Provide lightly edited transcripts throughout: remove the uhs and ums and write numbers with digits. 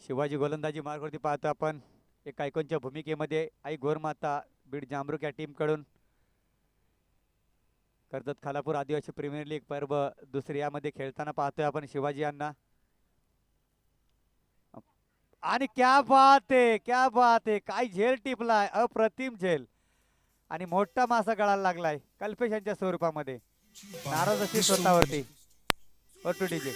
शिवाजी गोलंदाजी मार्गावरती पाहतो आपण. एक आयकॉनच्या भूमिकेमध्ये आई गोरमाता बीड जामरुक या टीमकडून. कर्जत खालापूर आदिवासी प्रीमियर लीग पर्व दुसरी यामध्ये खेळताना पाहतोय आपण शिवाजी यांना. आणि क्या बात आहे, क्या बात आहे, काय झेल टिपलाय, अप्रतिम झेल. आणि मोठा मासा गळायला लागलाय कल्पेश यांच्या स्वरूपामध्ये. नाराज असतील स्वतःवरती. Two DJ.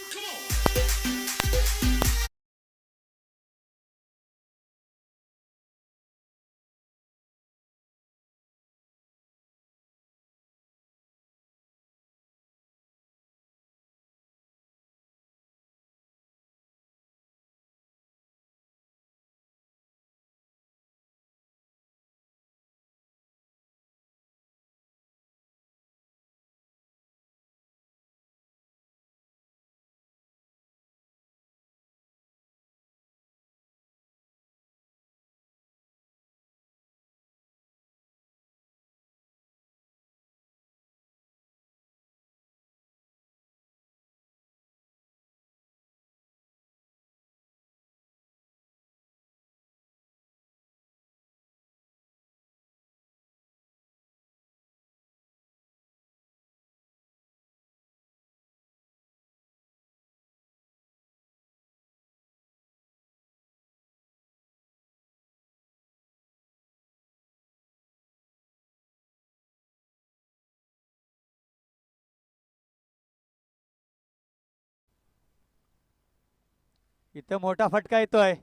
इथं मोठा फटका येतोय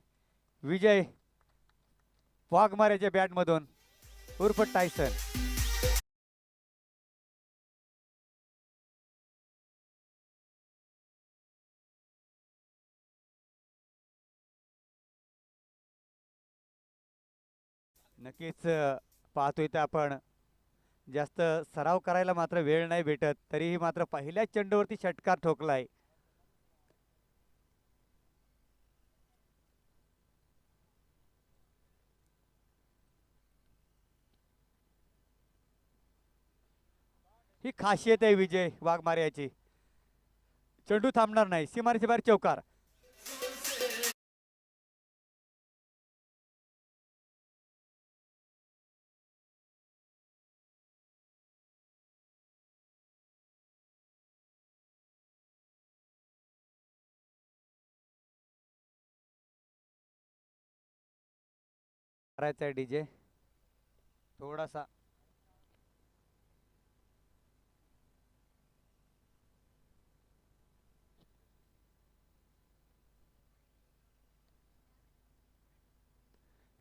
विजय वाघमारेच्या बॅट मधून उर्फ टायसन. नक्कीच पाहतो इथं आपण. जास्त सराव करायला मात्र वेळ नाही भेटत, तरीही मात्र पहिल्याच चेंडूवरती षटकार ठोकलाय. ही खासियत आहे विजय वाघमारे याची. चेंडू थांबणार नाही, सीमारेच्या बाहेर चौकार. करायचा आहे डीजे थोडासा.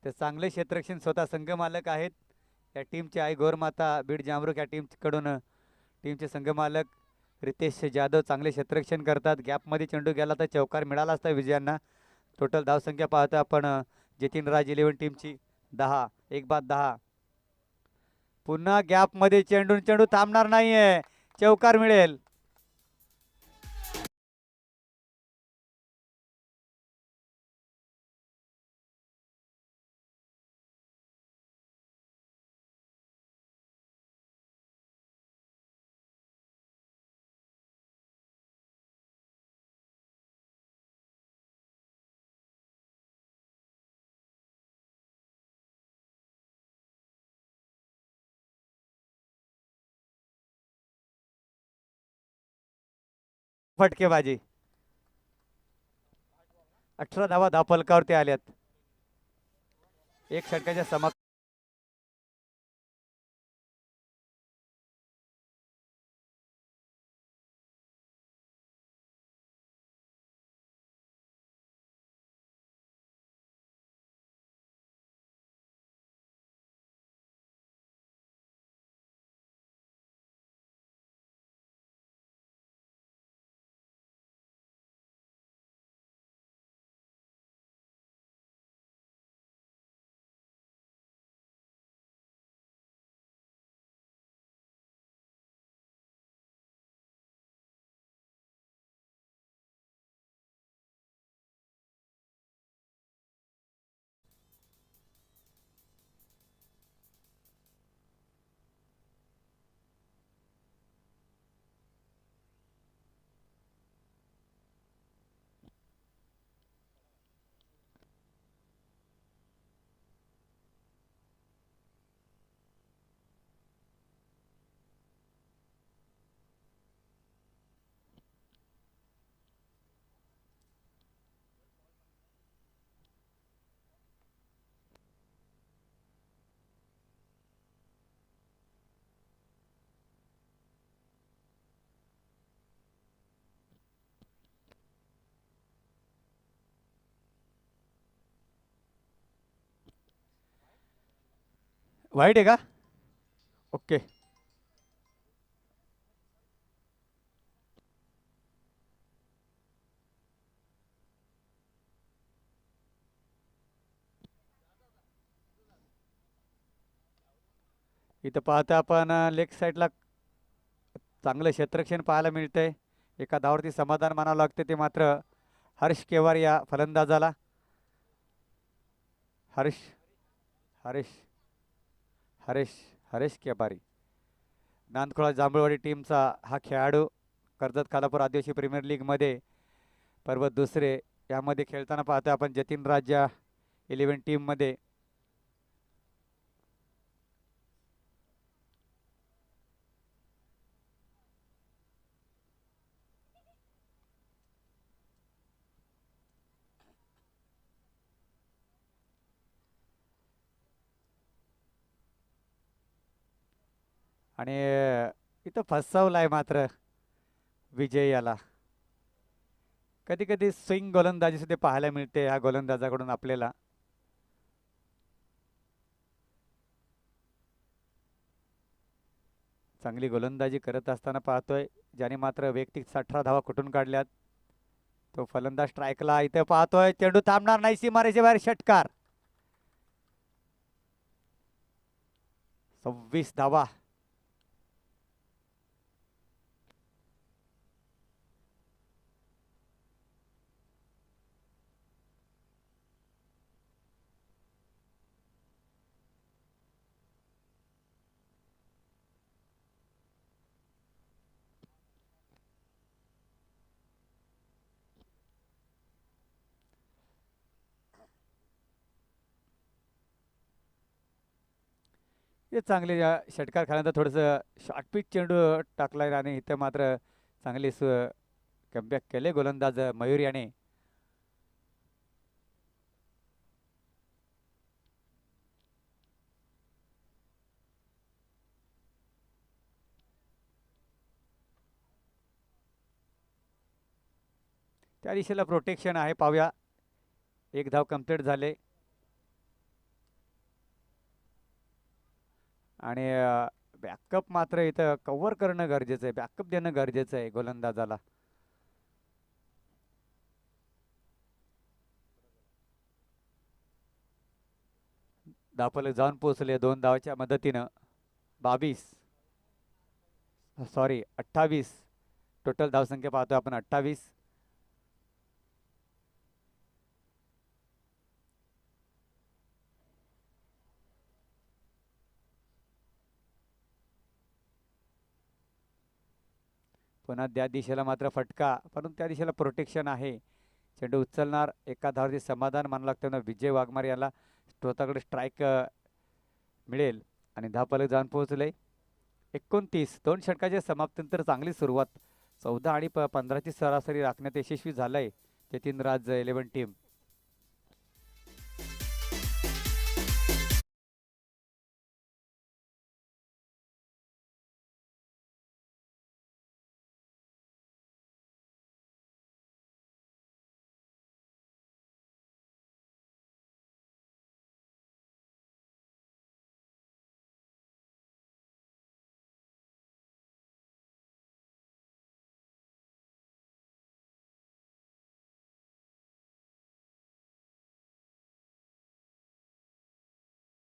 ते चांगले क्षेत्ररक्षण स्वतः संघ मालक आहेत या टीमचे. आई गोरमाता बीड जामरुक या टीमकडून टीमचे संघ मालक रितेश जाधव चांगले क्षेत्ररक्षण करतात. गॅपमध्ये चेंडू गेला तर चौकार मिळाला असता विजयांना. टोटल धावसंख्या पाहतो आपण जतीन राज 11 टीमची 10. एक बाद 10. पुन्हा गॅपमध्ये चेंडू चेंडू थांबणार नाहीये, चौकार मिळेल. फटकेबाजी. 18 धावा धावफलकावरती आल्यात. एक षटकाच्या समा वाईट आहे का? ओके. इथं पाहता आपण लेग साईडला चांगलं क्षेत्ररक्षण पाहायला मिळतंय. एका धावावरती समाधान मानावं लागते ते मात्र हर्ष केवार या फलंदाजाला. हर्ष हरीश हरेश हरेश केबारी नांदखोळा जांभूळवाडी टीमचा हा खेळाडू कर्जत खालापूर आदिवासी प्रीमियर लीगमध्ये पर्व दुसरे यामध्ये खेळताना पाहतो आपण जतीन राजा 11 टीममध्ये. आणि इथं फसवलाय मात्र विजय याला. कधी कधी स्विंग गोलंदाजी सुद्धा पाहायला मिळते या गोलंदाजाकडून आपल्याला. चांगली गोलंदाजी करत असताना पाहतोय ज्याने मात्र वैयक्तिक 18 धावा कुठून काढल्यात. तो फलंदाज स्ट्राईकला इथे पाहतोय चेंडू थांबणार नाही सीमारेषे बाहेर षटकार. 26 धावा. हे चांगले षटकार खाल्यानंतर थोडंसं शॉर्ट पिच चेंडू टाकलाय आणि इथे मात्र चांगली कमबॅक केले गोलंदाज मयूर याने. त्या दिशेला प्रोटेक्शन आहे पाहूया. एक धाव कंप्लीट झाले आणि बॅकअप मात्र इथं कव्हर करणं गरजेचं आहे. बॅकअप देणं गरजेचं आहे गोलंदाजाला. धावफलक जाऊन पोहोचले 2 धावाच्या मदतीनं. 22 सॉरी 28 टोटल धावसंख्या पाहतो आपण 28. पुन्हा त्या दिशेला मात्र फटका परंतु त्या दिशेला प्रोटेक्शन आहे. चेंडू उचलणार एका धावावरती समाधान मानलं लागतं विजय वाघमार याला स्वतःकडे स्ट्राईक मिळेल आणि धावफलक जाऊन पोहोचले 29. 2 षटकाच्या समाप्तीनंतर चांगली सुरुवात. 14 आणि 15ची सरासरी राखण्यात यशस्वी झालंय जतीन राज 11 टीम.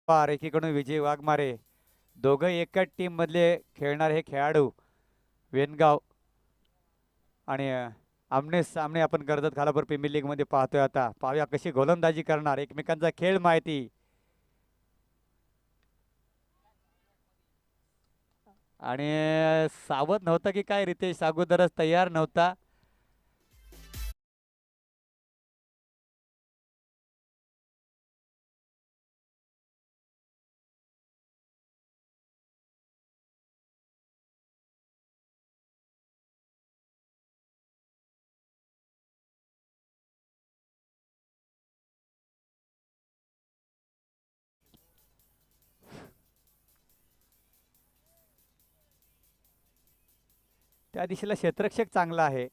एकीकडून विजय वाघमारे दोघं एकाच टीम मधले खेळणारे हे खेळाडू वेनगाव आणि आमने सामने आपण कर्जत खालापूर प्रीमियर लीग मध्ये पाहतोय. आता पाहूया कशी गोलंदाजी करणार एकमेकांचा खेळ माहिती. आणि सावध नव्हता की काय रितेश अगोदरच तयार नव्हता. त्या दिशेला क्षेत्ररक्षक चांगला आहे.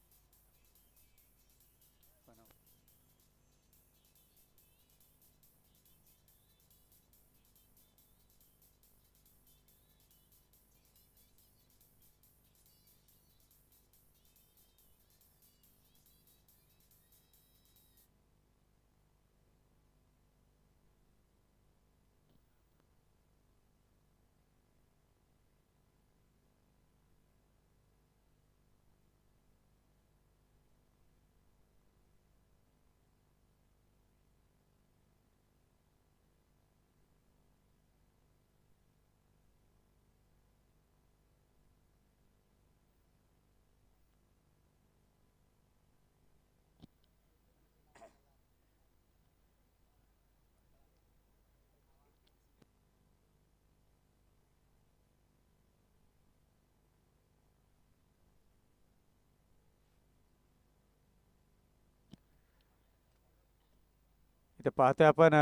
इथे पाहतोय आपण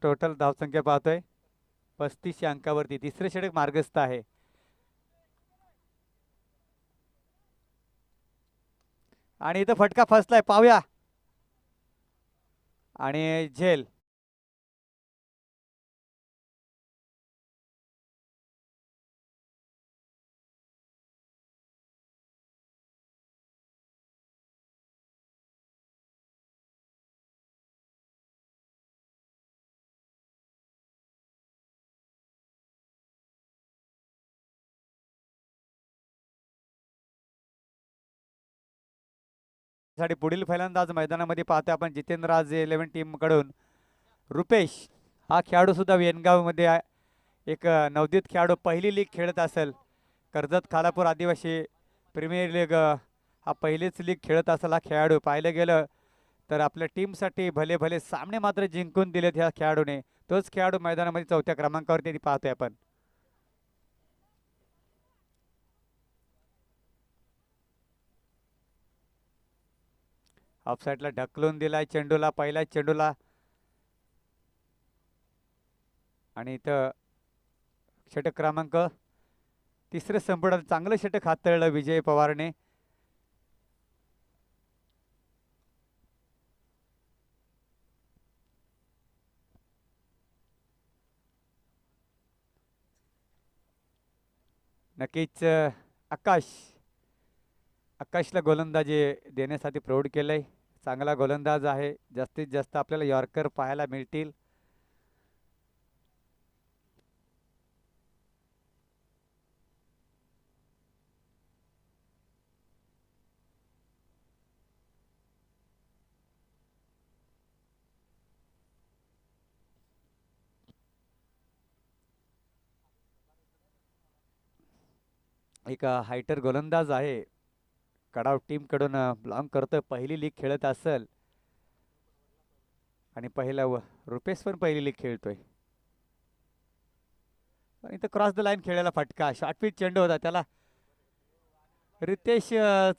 टोटल धावसंख्या पाहतोय 35 अंकावरती तिसरे षटक मार्गस्थ आहे. आणि इथं फटका फसलाय पाहूया. आणि झेल साठी पुढील फलंदाज मैदानामध्ये पाहतोय आपण जितेंद्र राज 11 टीम कडून रुपेश हा खेळाडू सुद्धा वेनगाव मध्ये एक नवोदित खेळाडू पहिली लीग खेळत असेल. कर्जत खालापूर आदिवासी प्रीमियर लीग हा पहिलीच लीग खेळत असेल हा खेळाडू. पाहिलं गेलं तर आपल्या टीमसाठी भले भले सामने मात्र जिंकून दिलेत ह्या खेळाडूने. तोच खेळाडू मैदानामध्ये 4थ्या क्रमांकावरती पाहतोय आपण. ऑफसाईडला ढकलून दिलाय चेंडूला पहिल्या चेंडूला. आणि इथं षटक क्रमांक तिसरं संपूर्ण चांगलं षटक हाताळलं विजय पवारने. नक्कीच आकाशला गोलंदाजी देण्यासाठी प्रौढ केलंय. चांगला गोलंदाज आहे. जास्तीत जास्त आपल्याला यॉर्कर पाहायला मिळतील. एक हायटर गोलंदाज आहे. कडाव टीम कडून बिलॉंग करतोय. पहिली लीग खेळत असेल आणि पहिला रुपेश पण पहिली लीग खेळतोय. इथं क्रॉस द लाईन खेळायला फटका. शॉर्टपिच चेंडू होता त्याला. रितेश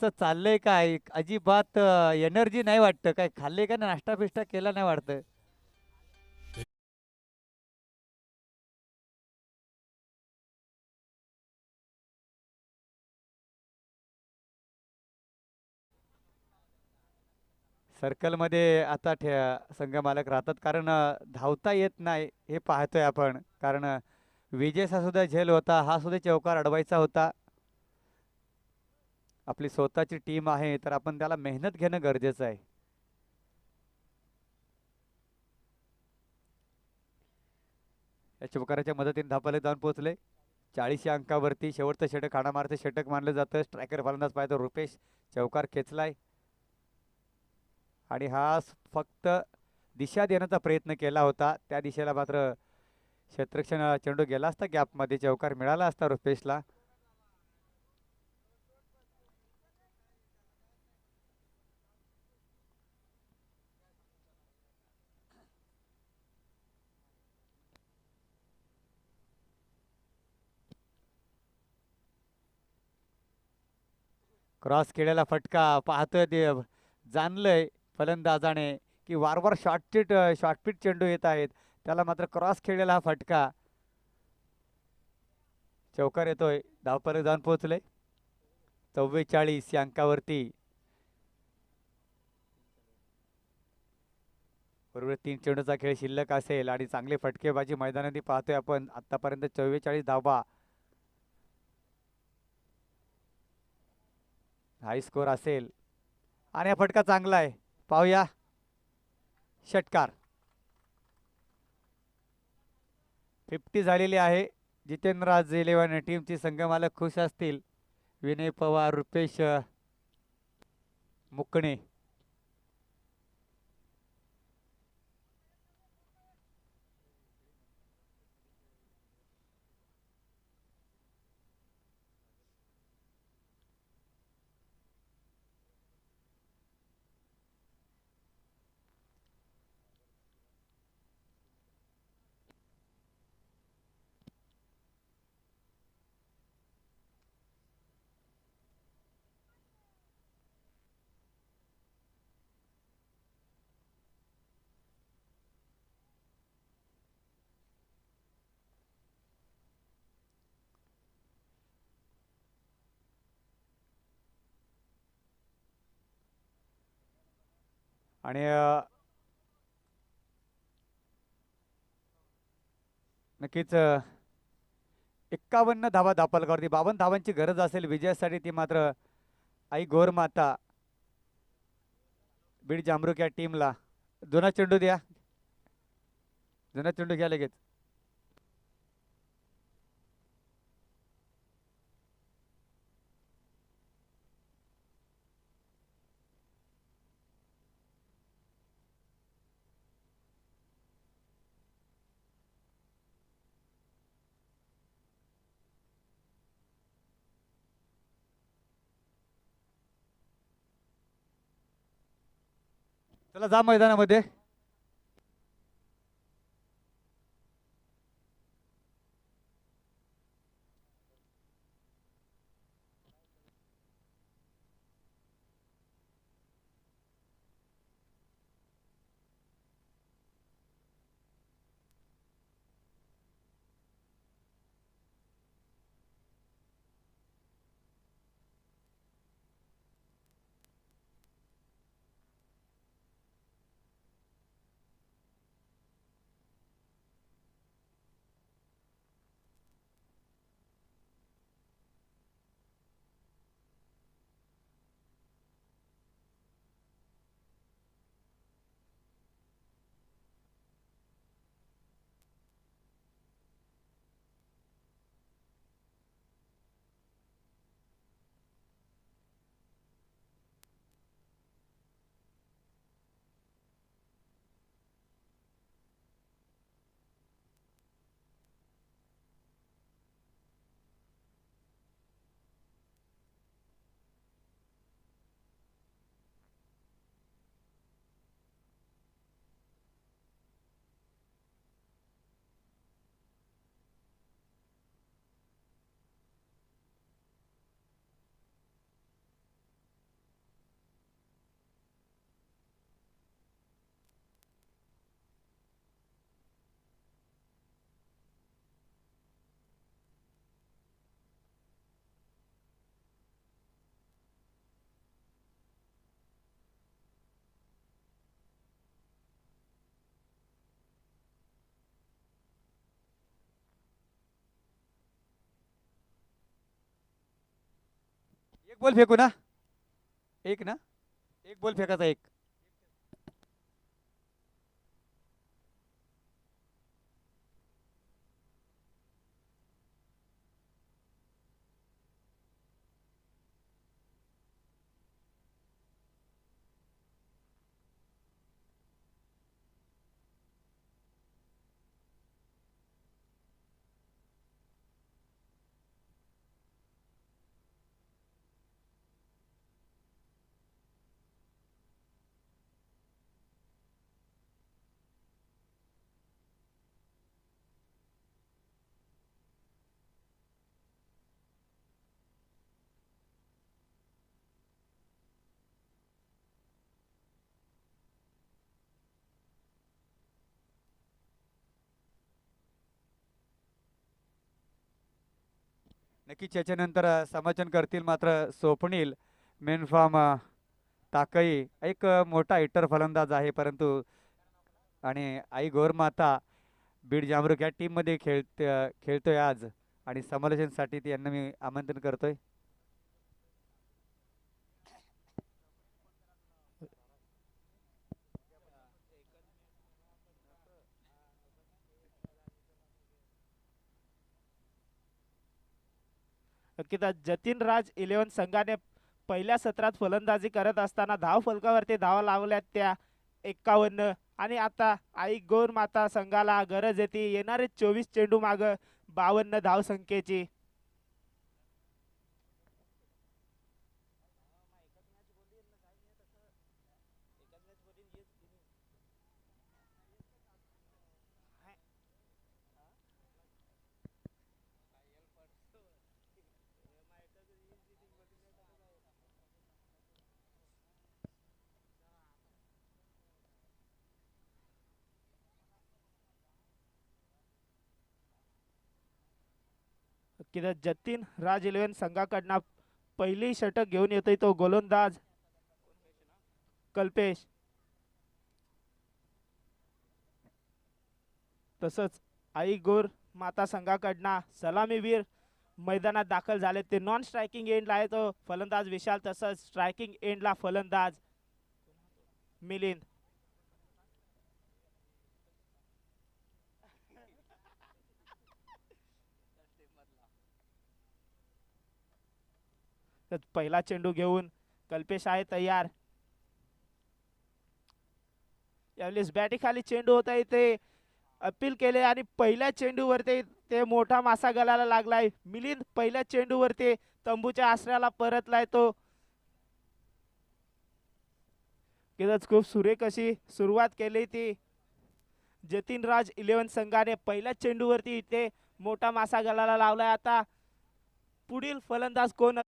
च चाललंय काय अजिबात एनर्जी नाही वाटतं. काय खाल्ले का नाश्ता पिष्टा केला नाही वाटतं. सर्कलमध्ये आता संघ मालक राहतात कारण धावता येत नाही हे पाहतोय आपण. कारण विजेचा सुद्धा झेल होता. हा सुद्धा चौकार अडवायचा होता. आपली स्वतःची टीम आहे तर आपण त्याला मेहनत घेणं गरजेचं आहे. या चौकाराच्या मदतीने धापाले जाऊन पोहोचले. 40 अंकावरती शेवटचं षटक हाणामारचं षटक मानलं जातं. स्ट्रायकर फलंदाज पाहतो रुपेश चौकार खेचलाय. आणि हा फक्त दिशा देण्याचा प्रयत्न केला होता. त्या दिशेला मात्र क्षेत्ररक्षण चेंडू गेला असता गॅपमध्ये चौकार मिळाला असता रुपेशला. क्रॉस केलेला फटका पाहतोय ते जाणलंय फलंदाजाने की वारंवार शॉर्टपिट चेंडू येत आहेत. त्याला मात्र क्रॉस खेळलेला हा फटका. चौकार येतोय. धावपर्यंत जाऊन पोहोचले. 44 या अंकावरती. बरोबर 3 चेंडूचा खेळ शिल्लक असेल आणि चांगली फटकेबाजी मैदानात पाहतोय आपण. आतापर्यंत 44 धावा. हाय स्कोर असेल आणि हा फटका चांगला आहे. पाहूया षटकार. 50 झालेली आहे. जितेंद्र राज 11 टीमची संघमालक खुश असतील. विनय पवार रुपेश मुकणे आणि नक्कीच 51 धावा धापलकावरती 52 धावांची गरज असेल विजयासाठी ती मात्र आई गौरमाता बीड जामरुक या टीमला. जुना चेंडू द्या, जुना चेंडू घ्या लगेच. चला जा मैदानामध्ये. एक बॉल फेकू ना, एक ना, एक बॉल फेकायचा एक. नक्कीच याच्यानंतर समाचन करतील मात्र स्वप्नील मेनफार्म ताकई एक मोठा हिटर फलंदाज आहे, परंतु आणि आई गौरमाता बीड जामरुक या टीममध्ये खेळतोय आज आणि समालोचनसाठी ती यांना मी आमंत्रण करतोय. नक्कीच जतीन राज 11 संघाने पहिल्या सत्रात फलंदाजी करत असताना धाव फलकावरती धावा लावल्यात त्या 51. आणि आता आई गौर माता संघाला गरज येते येणारे 24 चेंडू माग 52 धाव संख्येची. की जतीन राज 11 संघाकडनं पहिली षटक घेऊन येतोय तो गोलंदाज कल्पेश. तसंच आई गोर माता संघाकडनं सलामीवीर मैदानात दाखल झाले. ते नॉन स्ट्रायकिंग एंडला आहे तो फलंदाज विशाल, तसंच स्ट्रायकिंग एंडला फलंदाज मिलिंद. तर पहिला चेंडू घेऊन कल्पेश आहे तयार. यावेळेस बॅटी खाली चेंडू होता, इथे अपील केले आणि पहिल्या चेंडूवरती ते मोठा मासा गलाला लागलाय. मिलिंद पहिल्या चेंडूवरती तंबूच्या आश्रयाला परतलाय तो. खरंच खूप सुरेख अशी सुरुवात केली ती जतीन राज 11 संघाने. पहिल्या चेंडूवरती इथे मोठा मासा गलाला लावलाय. आता पुढील फलंदाज कोण?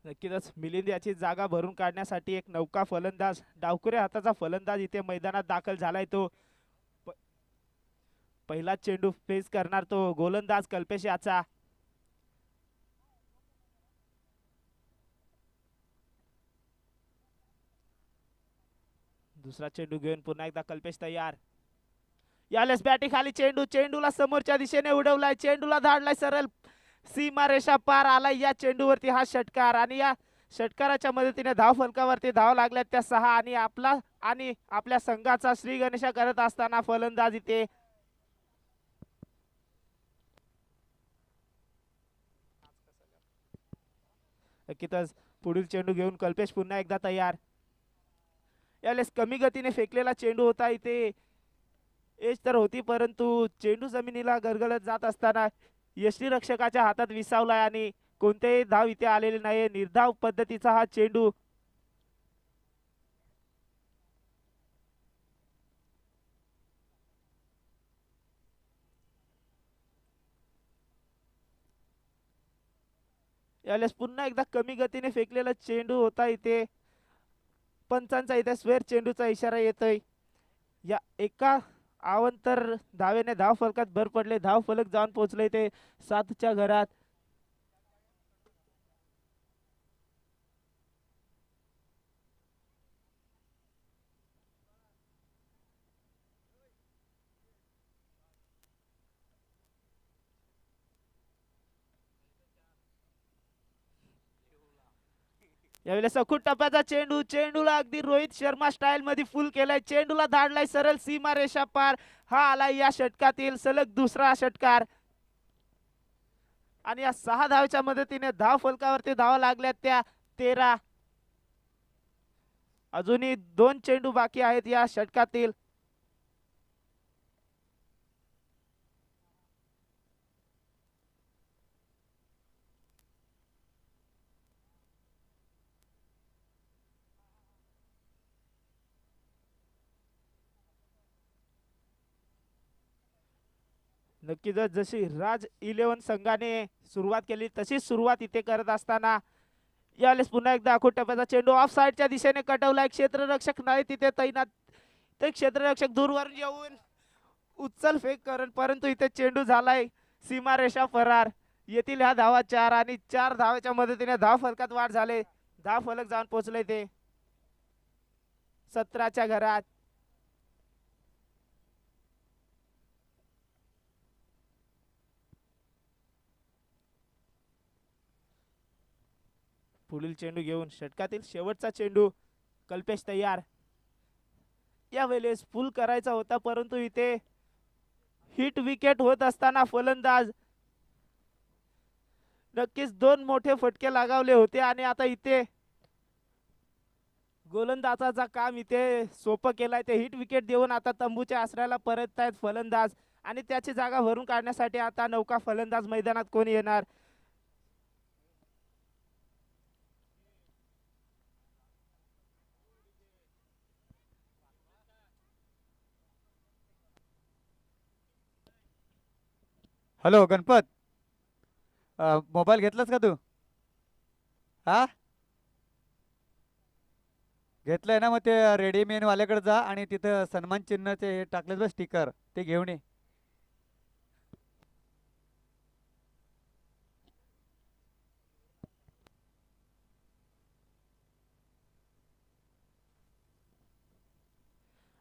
नक्कीच मिलिंद याची जागा भरून काढण्यासाठी एक नौका फलंदाज, डावखुऱ्या हाताचा फलंदाज इथे मैदानात दाखल झालाय. तो पहिला चेंडू फेस करणार तो गोलंदाज कल्पेश याचा. दुसरा चेंडू घेऊन पुन्हा एकदा कल्पेश तयार. यालेस बॅटी खाली चेंडू, चेंडूला समोरच्या दिशेने उडवलाय, चेंडूला धाडलाय सरळ सीमा रेषा पार आलाय. या चेंडूवरती हा षटकार आणि या षटकाराच्या मदतीने धाव फलकावरती धाव लागल्यात त्या 6 आणि आपल्या संघाचा श्री गणेशा करत असताना फलंदाज इथे नक्कीच पुढील चेंडू घेऊन कल्पेश पुन्हा एकदा तयार. यालेस कमी गतीने फेकलेला चेंडू होता, इथे एज तर होती परंतु चेंडू जमिनीला गरगळत जात असताना यष्टीरक्षकाच्या हातात विसावलाय आणि कोणतेही धाव इथे आलेले नाही. निर्धाव पद्धतीचा हा चेंडू. यावेळेस पुन्हा एकदा कमी गतीने फेकलेला चेंडू होता, इथे पंचांचा इथे स्वेर चेंडूचा इशारा येतोय. या एका अवांतर धावेने धाव फलकात भर पडले. धाव फलक जाऊन पोहोचले ते 7च्या घरात. यावेळेस अखूट टप्प्याचा चेंडू, चेंडूला अगदी रोहित शर्मा स्टाईल मध्ये फुल केलाय, चेंडूला धाडलाय सरळ सीमा रेषा पार. हा आलाय या षटकातील सलग दुसरा षटकार आणि या 6 धावच्या मदतीने धाव फलकावरती धावा लागल्यात त्या 13. अजूनही 2 चेंडू बाकी आहेत या षटकातील. नक्कीच जशी राज 11 संघाने सुरुवात केली तशी सुरुवात इथे करत असताना यावेळेस पुन्हा एकदा अखूट टप्प्याचा चेंडू ऑफ साइडच्या दिशेने कटवलाय. क्षेत्ररक्षक नाही तिथे तैनात, ते क्षेत्ररक्षक दूरवरून येऊन उचल फेक करत, परंतु इथे चेंडू झालाय सीमारेषा फरार. येथील ह्या धावा 4 आणि 4 धावाच्या मदतीने धाव फलकात वाढ झाले. धाव फलक जाऊन पोहोचले ते 17च्या घरात. पुढील चेंडू घेऊन षटकातील शेवटचा चेंडू कल्पेश तयार. यावेळेस फुल करायचा होता परंतु इथे हिट विकेट होत असताना फलंदाज नक्कीच 2 मोठे फटके लगावले होते आणि आता इथे गोलंदाजाचा काम इथे सोपं केलाय. ते हिट विकेट देऊन आता तंबूच्या आश्रयाला परत आहेत फलंदाज आणि त्याची जागा भरून काढण्यासाठी आता नौका फलंदाज मैदानात कोण येणार. हॅलो गणपत, मोबाईल घेतलास का तू? हा, घेतलंय ना? मग ते रेडीमेड वाल्याकडे जा आणि तिथं सन्मान चिन्हचे हे टाकलेत बघ स्टिकर, ते घेऊन ये.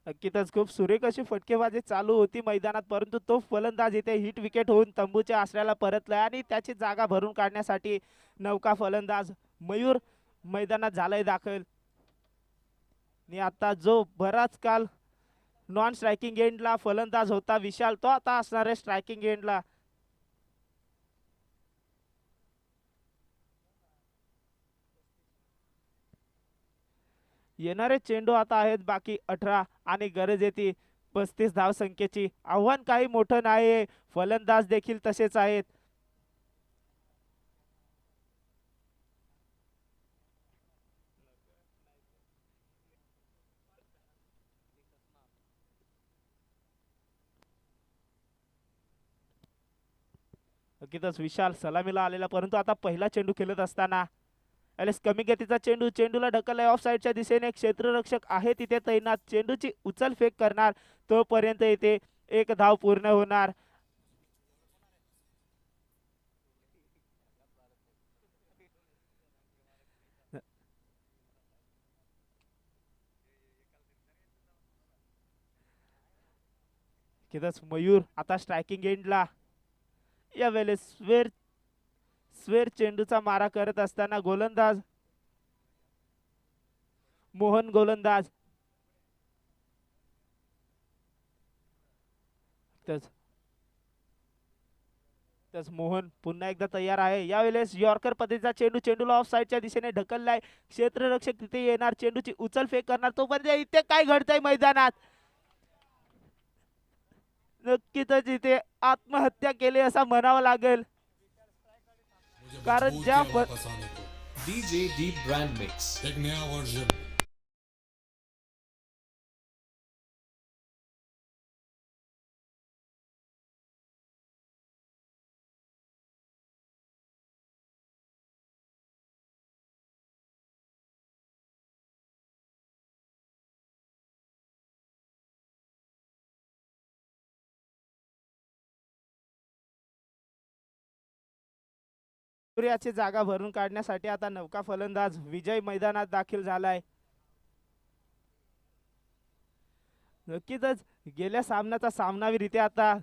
नक्कीच खूप सुरेख अशी फटकेबाजी चालू होती मैदानात, परंतु तो फलंदाज इथे हिट विकेट होऊन तंबूच्या आश्रयाला परतलाय आणि त्याची जागा भरून काढण्यासाठी नौका फलंदाज मयूर मैदानात झालाय दाखल. आणि आता जो बराच काल नॉन स्ट्रायकिंग एंडला फलंदाज होता विशाल, तो आता असणार आहे स्ट्रायकिंग एंडला. येणारे चेंडू आता आहेत बाकी 18 आणि गरज येते 35 धावसंख्येची. आव्हान काही मोठं नाही, फलंदाज देखील तसेच आहेत. नक्कीच विशाल सलामीला आलेला, परंतु आता पहिला चेंडू खेळत असताना एलेस कमी गतीचा चेंडू, चेंडूला ढकललाय ऑफ साईडच्या दिशेने. क्षेत्ररक्षक आहे तिथे तैनात, चेंडूची उचल फेक करणार तोपर्यंत इथे एक धाव पूर्ण होणार. नक्कीच मयूर आता स्ट्रायकिंग एंडला. यावेळेस स्वेर स्वेर चेंडूचा मारा करत असताना गोलंदाज मोहन गोलंदाज. तस तस मोहन पुन्हा एकदा तयार आहे. यावेळेस यॉर्कर पद्धतीचा चेंडू, चेंडूला ऑफ साईडच्या दिशेने ढकललाय. क्षेत्ररक्षक तिथे येणार, चेंडूची उचल फेक करणार तोपर्यंत इथे काय घडतंय मैदानात. नक्कीच इथे आत्महत्या केली असं म्हणावं लागेल, मुझे कारण मजबूर ज्या किया वापस आने को। DJ Deep Brand Mix. एक नया वर्जन। सूर्याची जागा भरून काढण्यासाठी आता नौका फलंदाज विजय मैदानात दाखल झालाय. नक्कीच गेल्या सामन्याचा सामनावीर इथे आता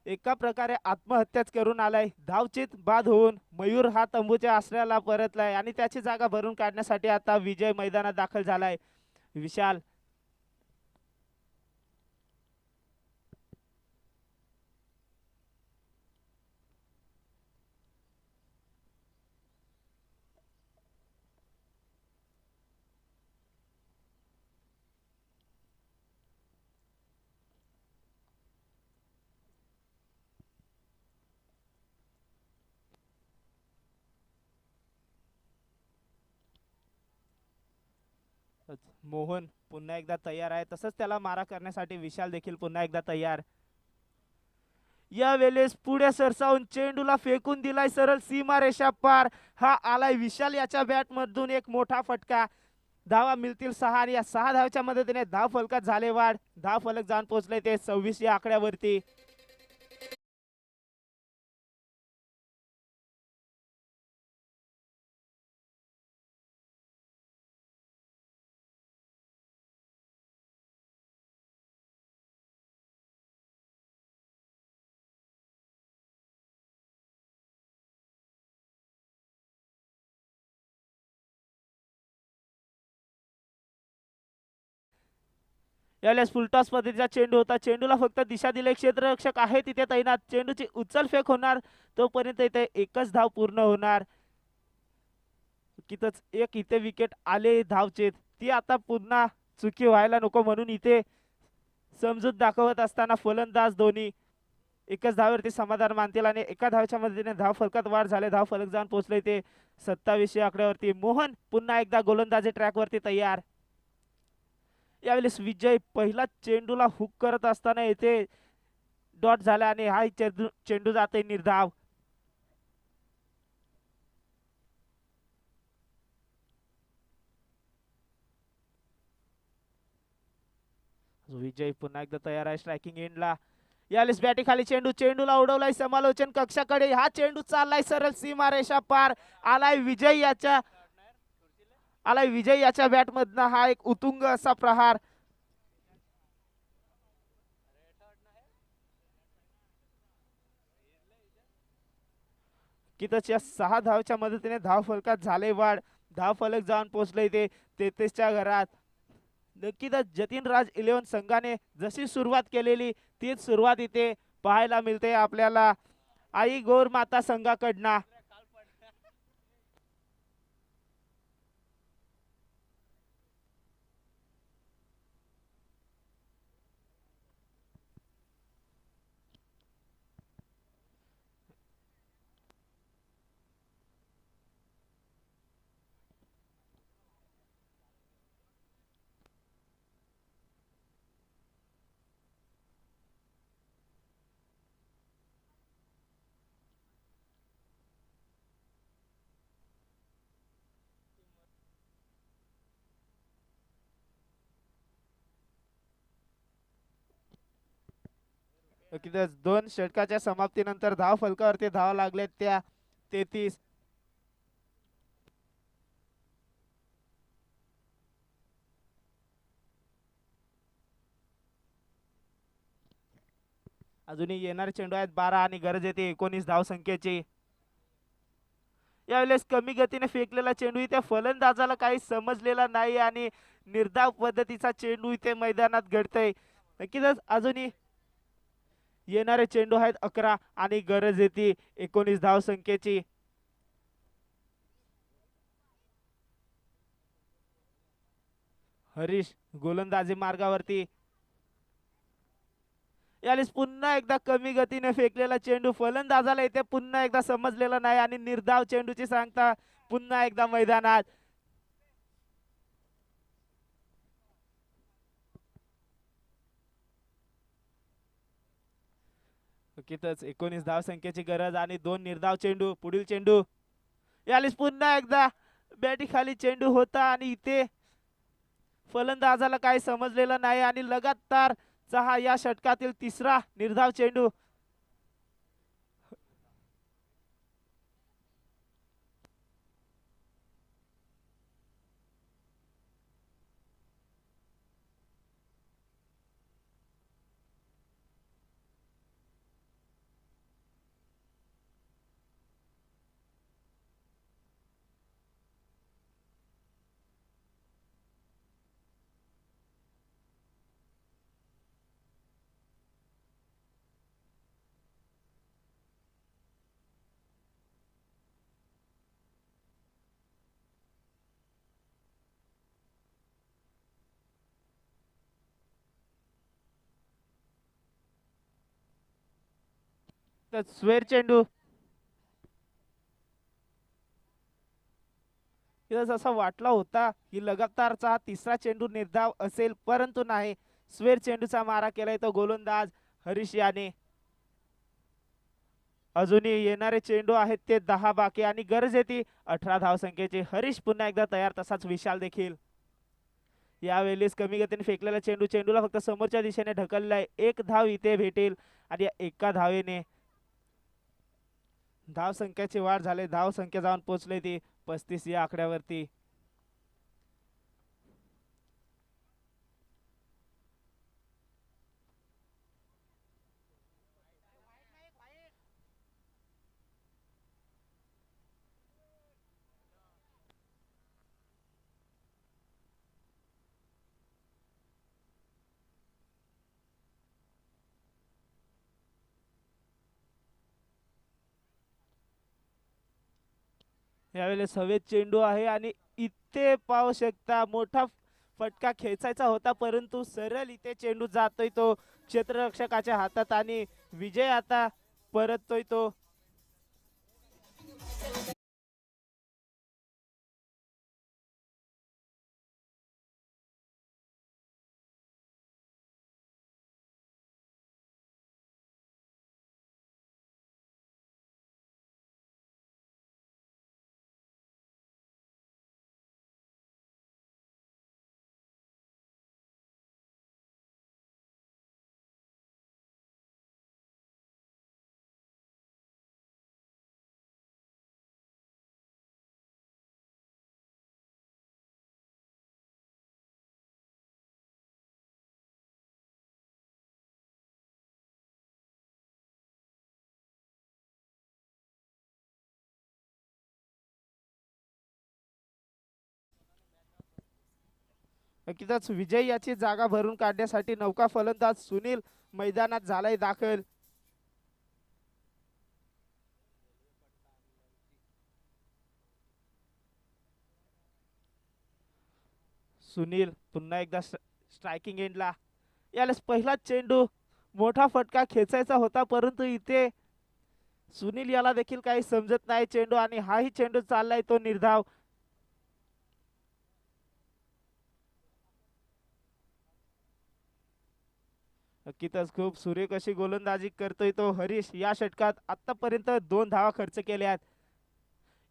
एका प्रकारे आत्महत्याच करून आलाय. धावचीत बाद होऊन मयूर हा तंबूच्या आश्रयाला परतलाय आणि त्याची जागा भरून काढण्यासाठी आता विजय मैदानात दाखल झालाय. विशाल मोहन पुन्हा एकदा तयार आहे, तसंच त्याला मारा करण्यासाठी विशाल देखील पुन्हा एकदा तयार. यावेळेस पुढे सरसावून चेंडूला फेकून दिलाय सरळ सीमारेषा पार. हा आलाय विशाल याच्या बॅट मधून एक मोठा फटका. धावा मिळतील 6 आणि या 6 धावच्या मदतीने धाव फलकात झाले वाढ. धाव फलक जाऊन पोहोचले ते 26 या आकड्यावरती. यावेळेस फुलटॉस पद्धतीचा चेंडू होता, चेंडूला फक्त दिशा दिले, क्षेत्ररक्षक आहे तिथे तैनात. चेंडूची उचल फेक होणार तोपर्यंत इथे एकच धाव पूर्ण होणार. कितच एक इथे विकेट आले धावचेत, ती आता पुन्हा चुकी व्हायला नको म्हणून इथे समजूत दाखवत असताना फलंदाज दोन्ही एकच धावेवरती समाधान मानतील आणि एका धावच्या मदतीने धाव फलकात वाढ झाले. धाव फलक जाऊन पोहोचले ते 27 या आकड्यावरती. मोहन पुन्हा एकदा गोलंदाजी ट्रॅकवरती तयार. यावेळेस विजय पहिला चेंडूला हुक करत असताना येथे डॉट झाला आणि हा चेंडू जातोय निर्धाव. विजय पुन्हा एकदा तयार आहे स्ट्रायकिंग एंडला. यालेस बॅटी खाली चेंडू, चेंडूला उडवलाय समालोचन कक्षाकडे. हा चेंडू चाललाय सरळ सीमारेषा पार. आलाय विजय याच्या बॅट मधनं हा एक उतुंग असा प्रहार. की त्याच्या 6 धावच्या मदतीने धाव फलकात झाले वाढ. धाव फलक जाऊन पोहोचले ते 33च्या घरात. नक्कीच जतीन राज 11 संघाने जशी सुरुवात केलेली तीच सुरुवात इथे पाहायला मिळते आपल्याला आई गौर माता संघाकडनं. नक्कीच 2 षटकाच्या समाप्तीनंतर धाव फलकावरती धावा लागल्यात त्या 33. अजूनही येणारे चेंडू आहेत 12 आणि गरज येते 19 धाव संख्येची. यावेळेस कमी गतीने फेकलेला चेंडू इथे फलंदाजाला काही समजलेला नाही आणि निर्धाव पद्धतीचा चेंडू इथे मैदानात घडतय. नक्कीच अजूनही येणारे चेंडू आहेत 11 आणि गरज येते 19 धाव संख्येची. हरीश गोलंदाजी मार्गावरती. यावेळेस पुन्हा एकदा कमी गतीने फेकलेला चेंडू फलंदाजाला इथे पुन्हा एकदा समजलेला नाही आणि निर्धाव चेंडूची सांगता पुन्हा एकदा मैदानात. नक्कीच 19 धाव संख्येची गरज आणि 2 निर्धाव चेंडू. पुढील चेंडू यावेळेस पुन्हा एकदा बॅटी खाली चेंडू होता आणि इथे फलंदाजाला काही समजलेलं नाही आणि लगातार हा या षटकातील 3रा निर्धाव चेंडू. स्वेर चेंडू. असं वाटला होता की लगातारचा हा 3रा चेंडू निर्धाव असेल परंतु नाही. स्वेर चेंडूचा मारा केलाय तो गोलंदाज हरीश याने. अजूनही येणारे चेंडू आहेत ते 10 बाकी आणि गरज येते 18 धाव संख्येची. हरीश पुन्हा एकदा तयार तसाच विशाल देखील. यावेळेस कमी गतीने फेकलेला चेंडू चेंडूला फक्त समोरच्या दिशेने ढकललाय. 1 धाव इथे भेटेल आणि एका धावेने धाव संख्येची वाढ झाली. धाव संख्या जाऊन पोहोचले ती 35 या आकड्यावरती. यावेळेस हवेत चेंडू आहे आणि इथे पाहू शकता मोठा फटका खेचायचा होता परंतु सरळ इथे चेंडू जातोय तो क्षेत्ररक्षकाच्या हातात आणि विजय आता परततोय तो. नक्कीच विजय याची जागा भरून काढण्यासाठी नौका फलंदाज सुनील मैदानात झालाय दाखल. सुनील पुन्हा एकदा स्ट्रायकिंग एंडला. याला पहिला चेंडू मोठा फटका खेचायचा होता, परंतु इथे सुनील याला देखील काही समजत नाही चेंडू, आणि हाही चेंडू चाललाय तो निर्धाव. नक्कीच खूप सुरेख अशी गोलंदाजी करतोय तो हरीश. या षटकात आतापर्यंत 2 धावा खर्च केल्यात.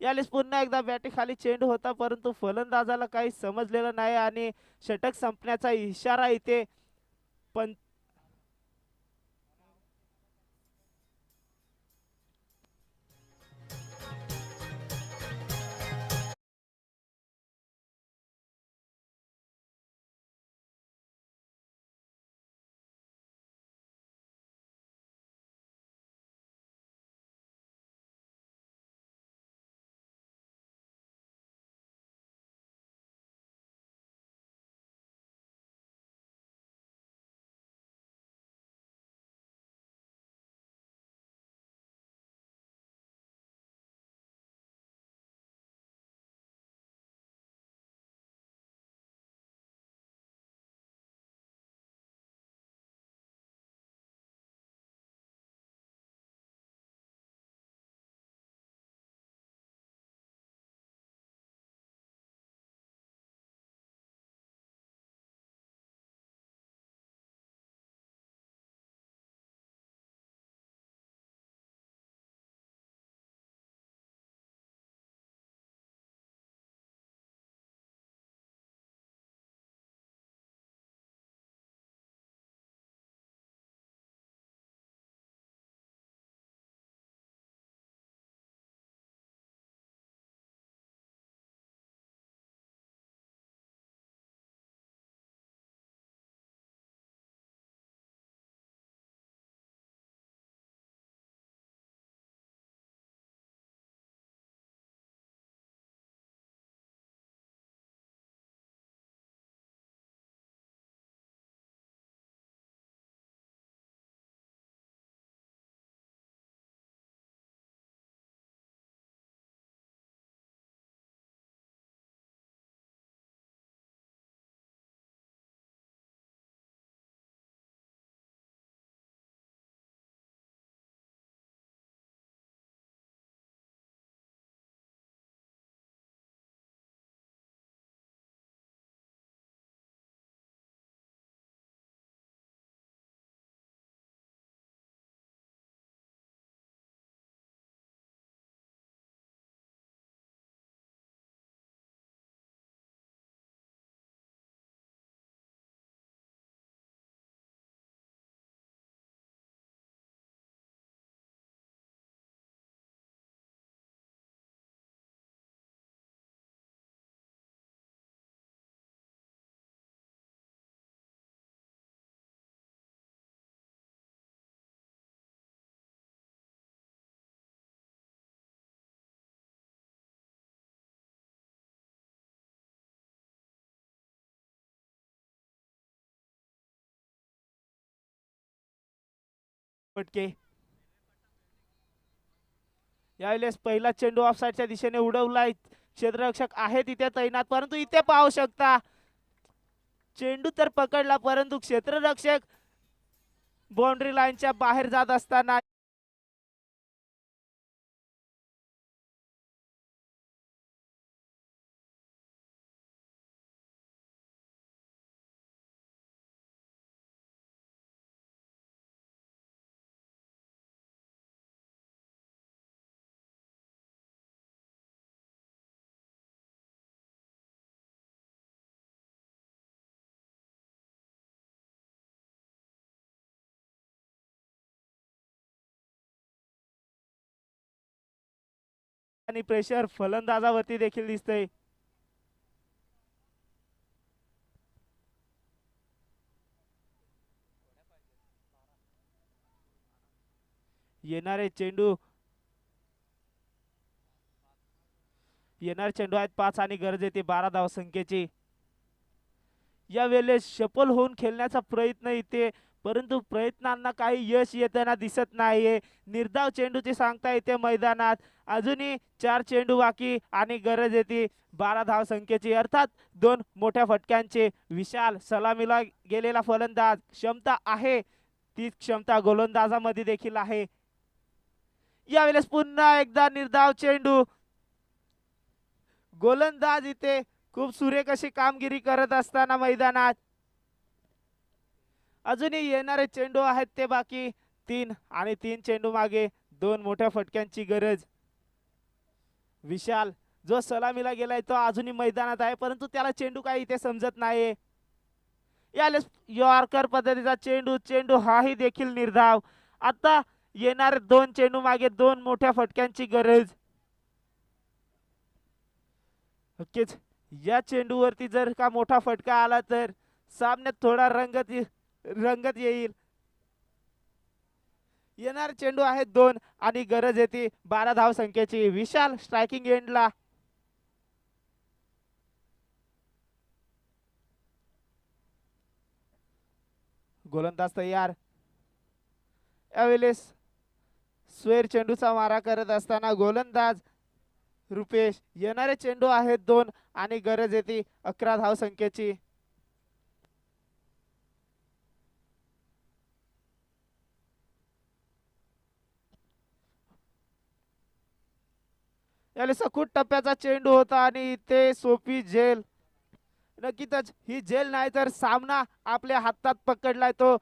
यावेळेस पुन्हा एकदा बॅटीखाली चेंडू होता, परंतु फलंदाजाला काही समजलेलं नाही आणि षटक संपण्याचा इशारा इथे पण फटके. यावेळेस पहिला चेंडू ऑफसाईडच्या दिशेने उडवलाय. क्षेत्ररक्षक आहे तिथे तैनात, परंतु इथे पाहू शकता चेंडू तर पकडला, परंतु क्षेत्ररक्षक बाउंड्री लाईनच्या बाहेर जात असताना आणि प्रेशर फलंदाजावरती देखील दिसतंय. येणारे चेंडू आहेत 5 आणि गरज येते 12 धावसंख्येची. यावेळेस सफल होऊन खेळण्याचा प्रयत्न इथे, परंतु प्रयत्नांना काही यश येताना दिसत नाहीये. निर्धाव चेंडूची सांगता येते मैदानात. अजूनही 4 चेंडू बाकी आणि गरज येते 12 धाव संख्येची, अर्थात 2 मोठ्या फटक्यांचे. विशाल सलामीला गेलेला फलंदाज, क्षमता आहे तीच क्षमता गोलंदाजामध्ये देखील आहे. यावेळेस पुन्हा एकदा निर्धाव चेंडू. गोलंदाज इथे खूप सुरेख अशी कामगिरी करत असताना मैदानात. अजूनही येणारे चेंडू आहेत ते बाकी 3 आणि 3 चेंडू मागे 2 मोठ्या फटक्यांची गरज. विशाल जो सलामीला गेलाय तो अजूनही मैदानात आहे, परंतु त्याला चेंडू काही इथे समजत नाही. यावेळेस यॉर्कर पद्धतीचा चेंडू, चेंडू हाही देखील निर्धाव. आता येणारे 2 चेंडू मागे 2 मोठ्या फटक्यांची गरज. नक्कीच या चेंडूवरती जर का मोठा फटका आला तर सामन्यात थोडा रंगत येईल. येणारे चेंडू आहेत 2 आणि गरज येते 12 धाव संख्येची. विशाल स्ट्रायकिंग एंडला. गोलंदाज तयार. यावेळेस स्वेर चेंडूचा मारा करत असताना गोलंदाज रुपेश. येणारे चेंडू आहेत 2 आणि गरज येते 11 धाव संख्येची. यावेळेस सखूट टप्प्याचा चेंडू होता आणि इथे सोपी झेल. नक्कीच ही झेल नाही तर सामना आपल्या हातात पकडलाय तो.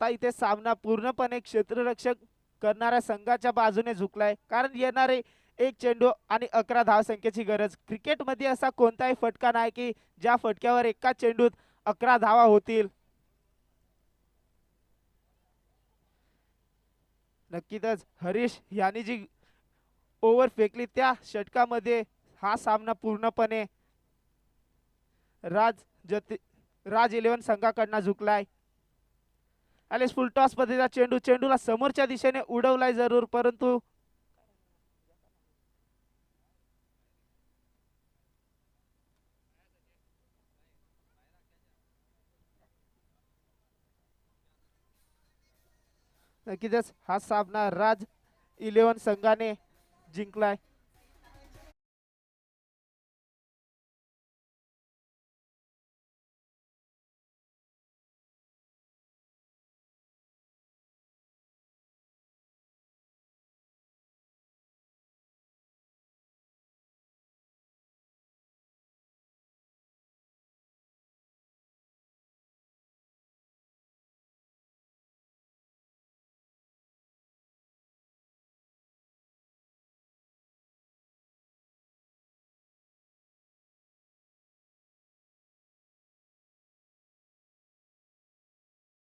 इथे सामना पूर्णपणे क्षेत्ररक्षक करणाऱ्या संघाच्या बाजूने झुकलाय, कारण येणारे 1 चेंडू आणि 11 धाव संख्येची गरज. क्रिकेटमध्ये असा कोणताही फटका नाही की ज्या फटक्यावर एका चेंडूत 11 धावा होतील. नक्कीच हरीश यांनी जी ओव्हर फेकली त्या षटकामध्ये हा सामना पूर्णपणे राज 11 संघाकडनं झुकलाय. यावेळेस फुल टॉस पद्धतीचा चेंडू, चेंडूला समोरच्या दिशेने उडवलाय जरूर, परंतु नक्कीच हा सामना राज 11 संघाने जिंकलाय.